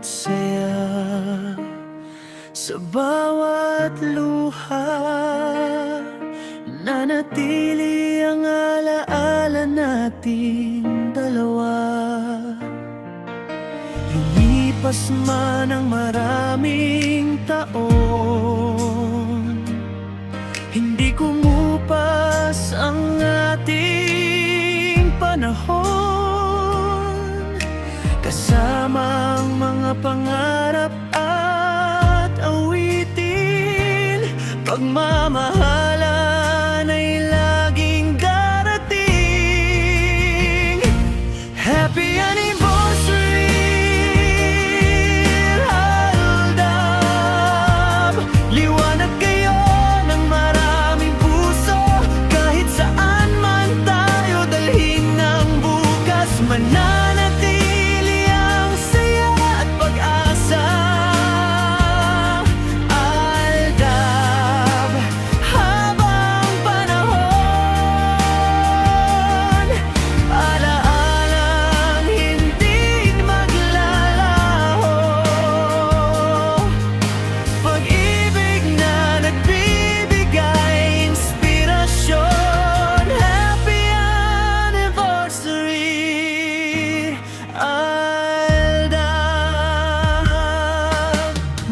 saya sa bawat luha. Nanatili ang alaala nating dalawa. Lumipas man ang maraming taon, hindi kumupas ang ating panahon. Kasama ang mga pangarap at awitin, pagmamahalan ay laging darating. Happy anniversary, Aldab. Liwanag kayo ng maraming puso, kahit saan man tayo dalhin ng bukas. Mananatili ang saya at pag-asa. Aldab, habang panahon, alaalang hindi maglalaho. Pag-ibig na nagbibigay inspirasyon. Happy anniversary, Aldab.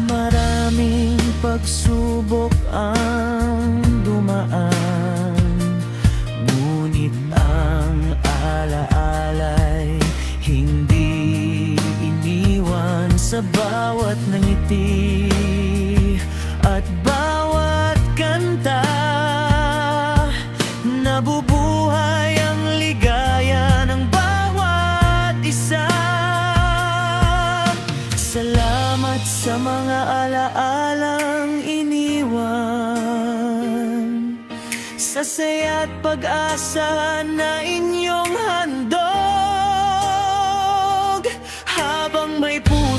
Maraming pagsubok ang dumaan, ngunit ang alaala'y hindi iniwan. Sa bawat ngiti at bawat kanta, nabubuhay ang ligaya ng bawat isa. Salamat sa mga alaalang iniwan, sa saya't pag-asa na inyong handog. Habang may puso